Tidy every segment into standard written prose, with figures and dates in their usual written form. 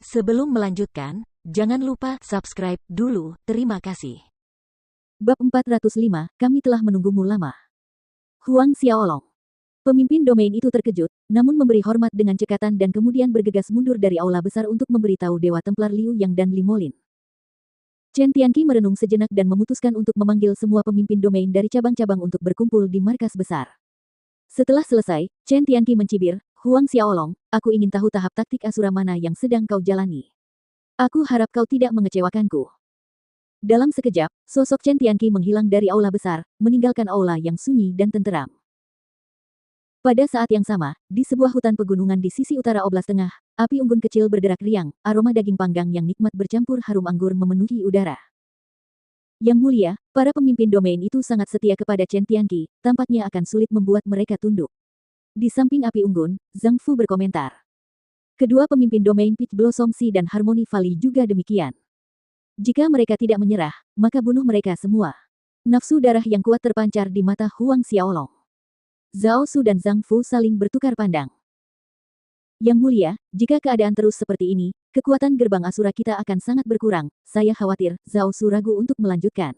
Sebelum melanjutkan, jangan lupa subscribe dulu, terima kasih. Bab 405, kami telah menunggumu lama. Huang Xiaolong. Pemimpin domain itu terkejut, namun memberi hormat dengan cekatan dan kemudian bergegas mundur dari aula besar untuk memberitahu Dewa Templar Liu Yang dan Limolin. Chen Tianqi merenung sejenak dan memutuskan untuk memanggil semua pemimpin domain dari cabang-cabang untuk berkumpul di markas besar. Setelah selesai, Chen Tianqi mencibir, Huang Xiaolong, aku ingin tahu tahap taktik Asura mana yang sedang kau jalani. Aku harap kau tidak mengecewakanku. Dalam sekejap, sosok Chen Tianqi menghilang dari aula besar, meninggalkan aula yang sunyi dan tenteram. Pada saat yang sama, di sebuah hutan pegunungan di sisi utara Oblas Tengah, api unggun kecil berderak riang, aroma daging panggang yang nikmat bercampur harum anggur memenuhi udara. Yang mulia, para pemimpin domain itu sangat setia kepada Chen Tianqi, tampaknya akan sulit membuat mereka tunduk. Di samping api unggun, Zhang Fu berkomentar. Kedua pemimpin domain Peach Blossom Si dan Harmony Valley juga demikian. Jika mereka tidak menyerah, maka bunuh mereka semua. Nafsu darah yang kuat terpancar di mata Huang Xiaolong. Zhao Su dan Zhang Fu saling bertukar pandang. Yang mulia, jika keadaan terus seperti ini, kekuatan gerbang Asura kita akan sangat berkurang. Saya khawatir, Zhao Su ragu untuk melanjutkan.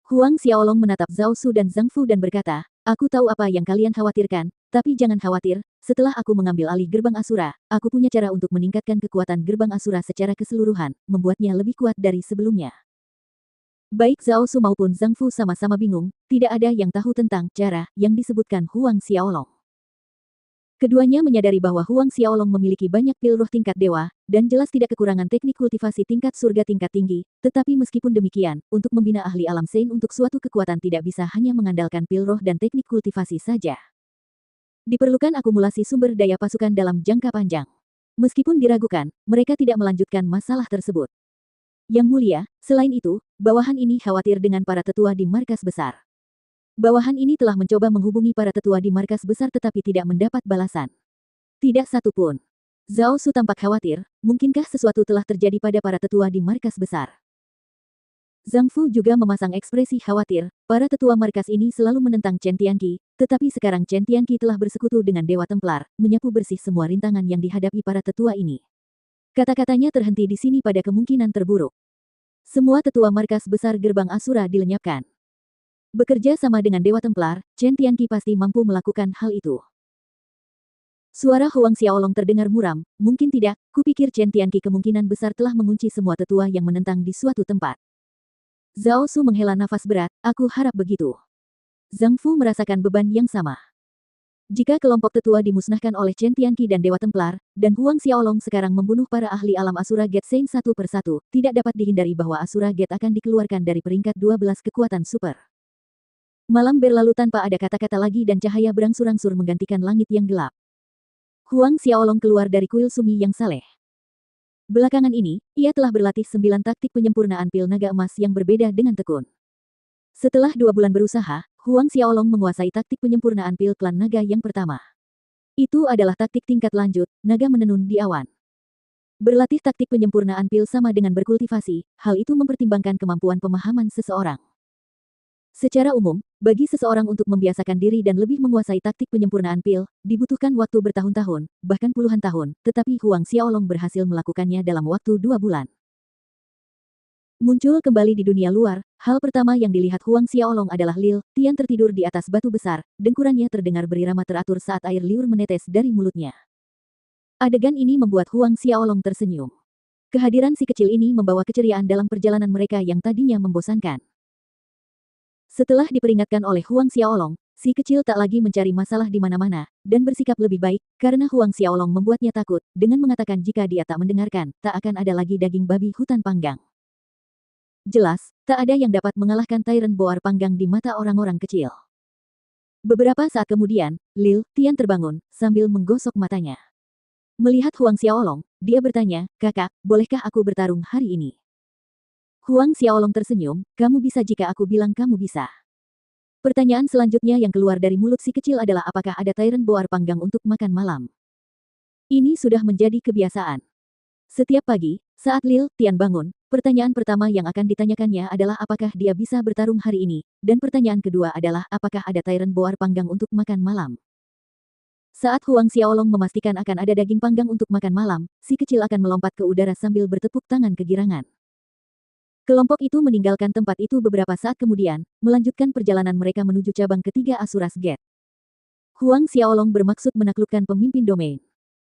Huang Xiaolong menatap Zhao Su dan Zhang Fu dan berkata, aku tahu apa yang kalian khawatirkan, tapi jangan khawatir, setelah aku mengambil alih gerbang Asura, aku punya cara untuk meningkatkan kekuatan gerbang Asura secara keseluruhan, membuatnya lebih kuat dari sebelumnya. Baik Zhao Su maupun Zhang Fu sama-sama bingung, tidak ada yang tahu tentang cara yang disebutkan Huang Xiaolong. Keduanya menyadari bahwa Huang Xiaolong memiliki banyak pil roh tingkat dewa, dan jelas tidak kekurangan teknik kultivasi tingkat surga tingkat tinggi, tetapi meskipun demikian, untuk membina ahli alam Sein untuk suatu kekuatan tidak bisa hanya mengandalkan pil roh dan teknik kultivasi saja. Diperlukan akumulasi sumber daya pasukan dalam jangka panjang. Meskipun diragukan, mereka tidak melanjutkan masalah tersebut. Yang mulia, selain itu, bawahan ini khawatir dengan para tetua di markas besar. Bawahan ini telah mencoba menghubungi para tetua di markas besar tetapi tidak mendapat balasan. Tidak satu pun. Zhao Su tampak khawatir, mungkinkah sesuatu telah terjadi pada para tetua di markas besar. Zhang Fu juga memasang ekspresi khawatir, para tetua markas ini selalu menentang Chen Tianqi, tetapi sekarang Chen Tianqi telah bersekutu dengan Dewa Templar, menyapu bersih semua rintangan yang dihadapi para tetua ini. Kata-katanya terhenti di sini pada kemungkinan terburuk. Semua tetua markas besar gerbang Asura dilenyapkan. Bekerja sama dengan Dewa Templar, Chen Tianqi pasti mampu melakukan hal itu. Suara Huang Xiaolong terdengar muram, mungkin tidak, kupikir Chen Tianqi kemungkinan besar telah mengunci semua tetua yang menentang di suatu tempat. Zhao Su menghela nafas berat, aku harap begitu. Zhang Fu merasakan beban yang sama. Jika kelompok tetua dimusnahkan oleh Chen Tianqi dan Dewa Templar, dan Huang Xiaolong sekarang membunuh para ahli alam Asura Gate Sein satu persatu, tidak dapat dihindari bahwa Asura Gate akan dikeluarkan dari peringkat 12 kekuatan super. Malam berlalu tanpa ada kata-kata lagi dan cahaya berangsur-angsur menggantikan langit yang gelap. Huang Xiaolong keluar dari kuil Sumi yang saleh. Belakangan ini, ia telah berlatih 9 taktik penyempurnaan pil naga emas yang berbeda dengan tekun. Setelah 2 bulan berusaha, Huang Xiaolong menguasai taktik penyempurnaan pil klan naga yang pertama. Itu adalah taktik tingkat lanjut, naga menenun di awan. Berlatih taktik penyempurnaan pil sama dengan berkultivasi, hal itu mempertimbangkan kemampuan pemahaman seseorang. Secara umum, bagi seseorang untuk membiasakan diri dan lebih menguasai taktik penyempurnaan pil, dibutuhkan waktu bertahun-tahun, bahkan puluhan tahun, tetapi Huang Xiaolong berhasil melakukannya dalam waktu 2 bulan. Muncul kembali di dunia luar, hal pertama yang dilihat Huang Xiaolong adalah Lil Tian tertidur di atas batu besar, dengkurannya terdengar berirama teratur saat air liur menetes dari mulutnya. Adegan ini membuat Huang Xiaolong tersenyum. Kehadiran si kecil ini membawa keceriaan dalam perjalanan mereka yang tadinya membosankan. Setelah diperingatkan oleh Huang Xiaolong, si kecil tak lagi mencari masalah di mana-mana, dan bersikap lebih baik, karena Huang Xiaolong membuatnya takut, dengan mengatakan jika dia tak mendengarkan, tak akan ada lagi daging babi hutan panggang. Jelas, tak ada yang dapat mengalahkan Tyrant Boar panggang di mata orang-orang kecil. Beberapa saat kemudian, Lil Tian terbangun, sambil menggosok matanya. Melihat Huang Xiaolong, dia bertanya, kakak, bolehkah aku bertarung hari ini? Huang Xiaolong tersenyum, kamu bisa jika aku bilang kamu bisa. Pertanyaan selanjutnya yang keluar dari mulut si kecil adalah apakah ada Tyrant Boar panggang untuk makan malam. Ini sudah menjadi kebiasaan. Setiap pagi, saat Lil Tian bangun, pertanyaan pertama yang akan ditanyakannya adalah apakah dia bisa bertarung hari ini, dan pertanyaan kedua adalah apakah ada Tyrant Boar panggang untuk makan malam. Saat Huang Xiaolong memastikan akan ada daging panggang untuk makan malam, si kecil akan melompat ke udara sambil bertepuk tangan kegirangan. Kelompok itu meninggalkan tempat itu beberapa saat kemudian, melanjutkan perjalanan mereka menuju cabang ketiga Asuras Gate. Huang Xiaolong bermaksud menaklukkan pemimpin domain.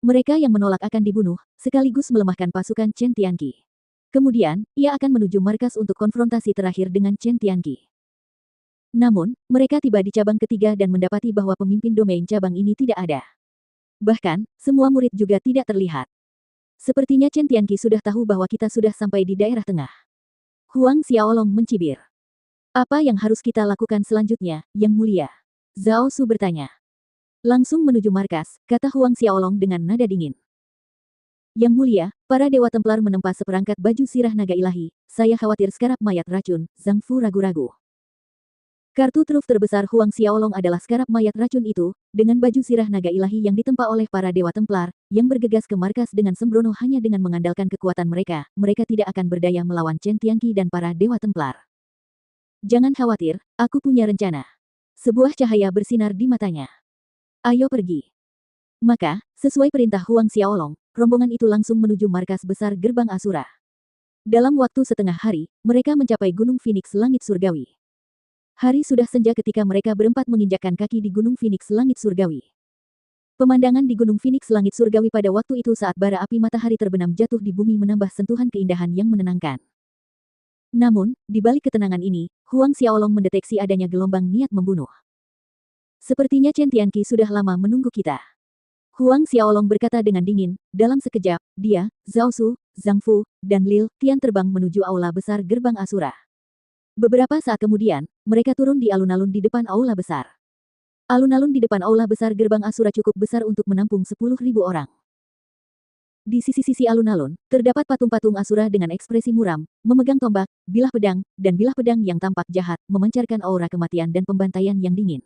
Mereka yang menolak akan dibunuh, sekaligus melemahkan pasukan Chen Tianqi. Kemudian, ia akan menuju markas untuk konfrontasi terakhir dengan Chen Tianqi. Namun, mereka tiba di cabang ketiga dan mendapati bahwa pemimpin domain cabang ini tidak ada. Bahkan, semua murid juga tidak terlihat. Sepertinya Chen Tianqi sudah tahu bahwa kita sudah sampai di daerah tengah. Huang Xiaolong mencibir. Apa yang harus kita lakukan selanjutnya, Yang Mulia? Zhao Su bertanya. Langsung menuju markas, kata Huang Xiaolong dengan nada dingin. Yang Mulia, para Dewa Templar menempa seperangkat baju sirah naga ilahi, saya khawatir skarab mayat racun, Zhang Fu ragu-ragu. Kartu truf terbesar Huang Xiaolong adalah skarab mayat racun itu, dengan baju sirah naga ilahi yang ditempa oleh para Dewa Templar, yang bergegas ke markas dengan sembrono hanya dengan mengandalkan kekuatan mereka tidak akan berdaya melawan Chen Tianqi dan para Dewa Templar. Jangan khawatir, aku punya rencana. Sebuah cahaya bersinar di matanya. Ayo pergi. Maka, sesuai perintah Huang Xiaolong, rombongan itu langsung menuju markas besar Gerbang Asura. Dalam waktu setengah hari, mereka mencapai Gunung Phoenix Langit Surgawi. Hari sudah senja ketika mereka berempat menginjakkan kaki di Gunung Phoenix Langit Surgawi. Pemandangan di Gunung Phoenix Langit Surgawi pada waktu itu saat bara api matahari terbenam jatuh di bumi menambah sentuhan keindahan yang menenangkan. Namun, di balik ketenangan ini, Huang Xiaolong mendeteksi adanya gelombang niat membunuh. Sepertinya Chen Tianqi sudah lama menunggu kita. Huang Xiaolong berkata dengan dingin, dalam sekejap, dia, Zhao Su, Zhang Fu, dan Lil Tian terbang menuju aula besar Gerbang Asura. Beberapa saat kemudian, mereka turun di alun-alun di depan aula besar. Alun-alun di depan aula besar Gerbang Asura cukup besar untuk menampung 10.000 orang. Di sisi-sisi alun-alun, terdapat patung-patung Asura dengan ekspresi muram, memegang tombak, bilah pedang, dan bilah pedang yang tampak jahat, memancarkan aura kematian dan pembantaian yang dingin.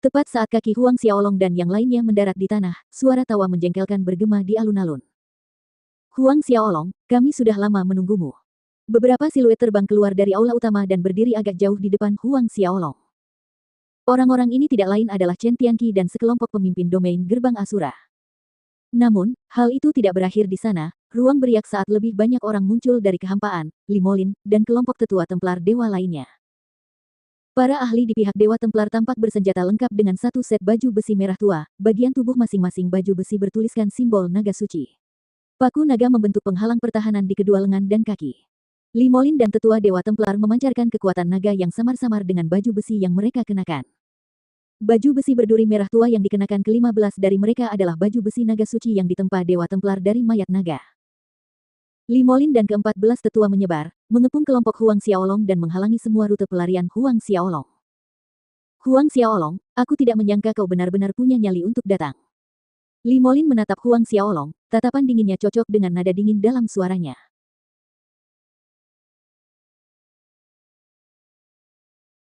Tepat saat kaki Huang Xiaolong dan yang lainnya mendarat di tanah, suara tawa menjengkelkan bergema di alun-alun. Huang Xiaolong, kami sudah lama menunggumu. Beberapa siluet terbang keluar dari aula utama dan berdiri agak jauh di depan Huang Xiaolong. Orang-orang ini tidak lain adalah Chen Tianqi dan sekelompok pemimpin domain Gerbang Asura. Namun, hal itu tidak berakhir di sana, ruang beriak saat lebih banyak orang muncul dari kehampaan, Limolin, dan kelompok tetua Templar Dewa lainnya. Para ahli di pihak Dewa Templar tampak bersenjata lengkap dengan satu set baju besi merah tua, bagian tubuh masing-masing baju besi bertuliskan simbol naga suci. Paku naga membentuk penghalang pertahanan di kedua lengan dan kaki. Limolin dan tetua Dewa Templar memancarkan kekuatan naga yang samar-samar dengan baju besi yang mereka kenakan. Baju besi berduri merah tua yang dikenakan ke-15 dari mereka adalah baju besi naga suci yang ditempa Dewa Templar dari mayat naga. Limolin dan ke-14 tetua menyebar, mengepung kelompok Huang Xiaolong dan menghalangi semua rute pelarian Huang Xiaolong. Huang Xiaolong, aku tidak menyangka kau benar-benar punya nyali untuk datang. Limolin menatap Huang Xiaolong, tatapan dinginnya cocok dengan nada dingin dalam suaranya.